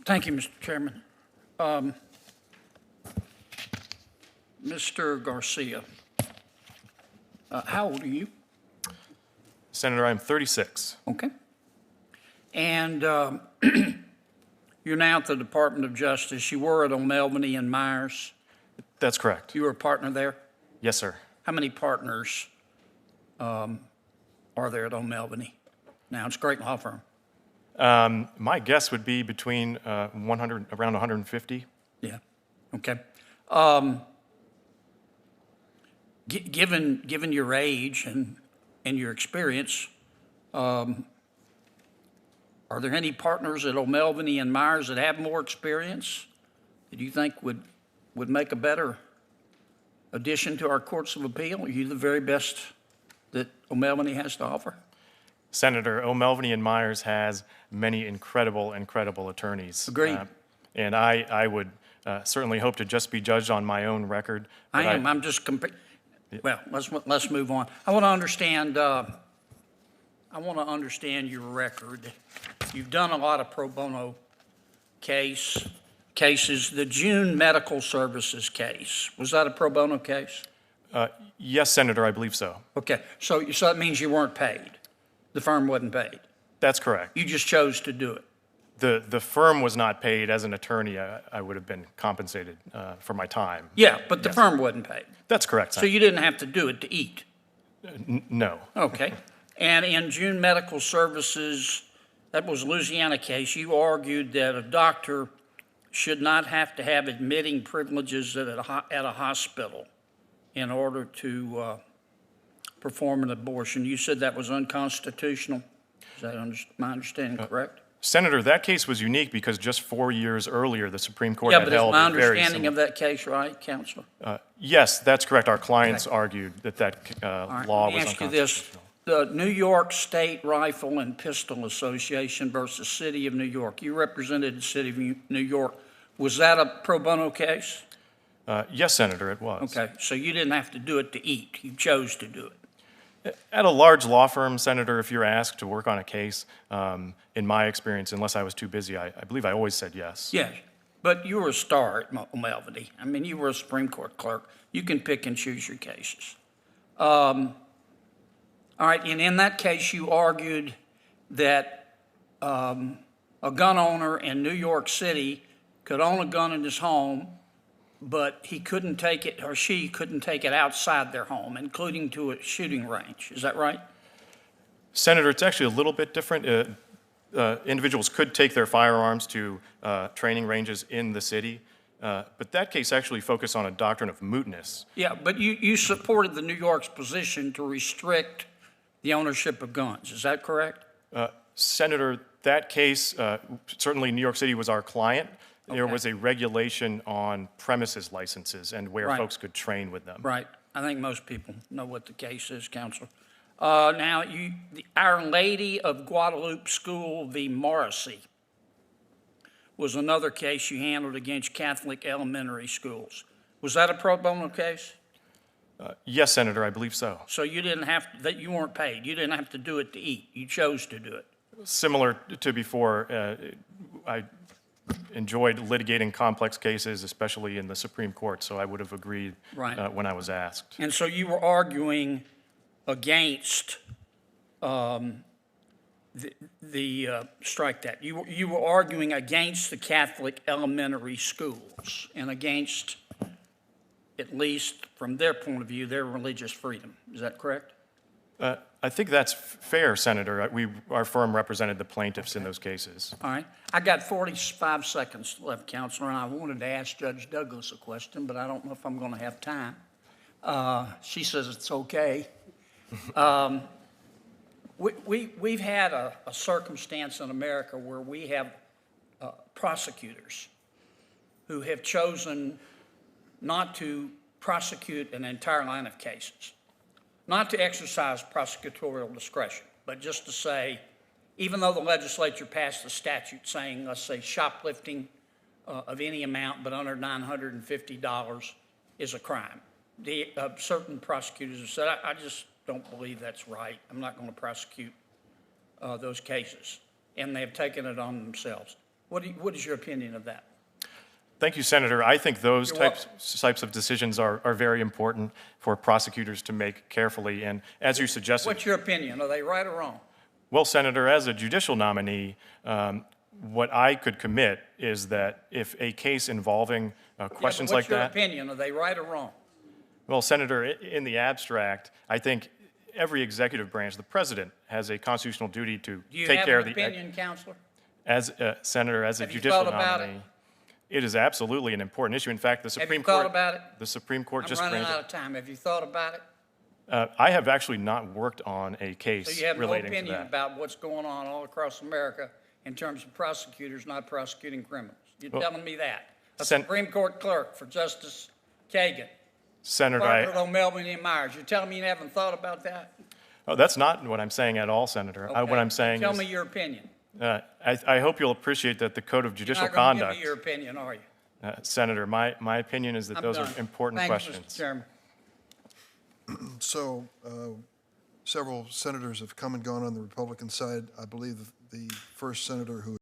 Thank you, Mr. Chairman. Mr. Garcia, how old are you? Senator, I'm 36. Okay. And you're now at the Department of Justice. You were at O'Melveny and Myers. That's correct. You were a partner there? Yes, sir. How many partners are there at O'Melveny? Now, it's a great law firm. My guess would be between around 150. Yeah. Okay. Given your age and your experience, are there any partners at O'Melveny and Myers that have more experience that you think would make a better addition to our courts of appeal? Are you the very best that O'Melveny has to offer? Senator, O'Melveny and Myers has many incredible attorneys. Agreed. And I would certainly hope to just be judged on my own record. I'm just comparing. Well, let's move on. I want to understand your record. You've done a lot of pro bono cases. The June Medical Services case, was that a pro bono case? Yes, Senator, I believe so. Okay, so that means you weren't paid. The firm wasn't paid. That's correct. You just chose to do it. The firm was not paid. As an attorney, I would have been compensated for my time. Yeah, but the firm wasn't paid. That's correct, So Senator. you didn't have to do it to eat. No. Okay. And in June Medical Services, that was a Louisiana case, you argued that a doctor should not have to have admitting privileges at a hospital in order to perform an abortion. You said that was unconstitutional. Is that my understanding correct? Senator, that case was unique because just 4 years earlier, the Supreme Court Yeah, had but is held my a very understanding of similar. that case right, Counselor? Yes, that's correct. Our clients argued that All right, law let me was ask you this. unconstitutional. The New York State Rifle and Pistol Association versus City of New York. You represented the City of New York. Was that a pro bono case? Yes, Senator, it was. Okay, so you didn't have to do it to eat. You chose to do it. At a large law firm, Senator, if you're asked to work on a case, in my experience, unless I was too busy, I believe I always said yes. Yes, but you were a star at O'Melveny. I mean, you were a Supreme Court clerk. You can pick and choose your cases. All right, and in that case, you argued that a gun owner in New York City could own a gun in his home, but he couldn't take it, or she couldn't take it outside their home, including to a shooting range. Is that right? Senator, it's actually a little bit different. Individuals could take their firearms to training ranges in the city, but that case actually focused on a doctrine of mootness. Yeah, but you supported the New York's position to restrict the ownership of guns. Is that correct? Senator, that case, certainly New York City was our client. There Okay. was a regulation on premises licenses and where Right. folks could train with them. Right. I think most people know what the case is, Counselor. Now, the Our Lady of Guadalupe School v. Morrissey was another case you handled against Catholic elementary schools. Was that a pro bono case? Yes, Senator, I believe so. So you didn't have that you weren't paid. You didn't have to do it to eat. You chose to do it. Similar to before, I enjoyed litigating complex cases, especially in the Supreme Court, so I would have agreed Right. when I was asked. And so you were arguing against strike that. You were arguing against the Catholic elementary schools and against, at least from their point of view, their religious freedom. Is that correct? I think that's fair, Senator. Our firm represented the plaintiffs in those cases. All right. I got 45 seconds left, Counselor, and I wanted to ask Judge Douglas a question, but I don't know if I'm going to have time. She says it's okay. We've had a circumstance in America where we have prosecutors who have chosen not to prosecute an entire line of cases, not to exercise prosecutorial discretion, but just to say, even though the legislature passed a statute saying, let's say, shoplifting of any amount but under $950 is a crime, certain prosecutors have said, I just don't believe that's right. I'm not going to prosecute those cases. And they have taken it on themselves. What is your opinion of that? Thank you, Senator. I think those You're types of decisions are very important for prosecutors to make carefully. And as you suggested, What's your opinion? Are they right or wrong? well, Senator, as a judicial nominee, what I could commit is that if a case involving questions Yeah, but like what's your that, opinion? Are they right or wrong? well, Senator, in the abstract, I think every executive branch, the president, has a constitutional duty to Do you take have care an of the. opinion, Counselor? As Senator, as a Have you judicial thought about nominee, it is absolutely an important issue. In fact, the Have Supreme you thought Court, about it? the Supreme Court I'm just running granted. out of time. Have you thought about it? I have actually not worked on a So case you have no relating to opinion that. about what's going on all across America in terms of prosecutors not prosecuting criminals? You're telling me that? A Sen- Supreme Court clerk for Justice Kagan, Senator, Margaret O'Melveny and Myers. You're telling me you haven't thought about that? that's not what I'm saying at all, Senator. What Okay. I'm saying Tell is, me your opinion. I hope you'll appreciate that the Code of You're Judicial not going to give Conduct, me your opinion, are you? Senator, my opinion is that I'm those done. are important Thank questions. you, Mr. Chairman. So several senators have come and gone on the Republican side. I believe the first senator who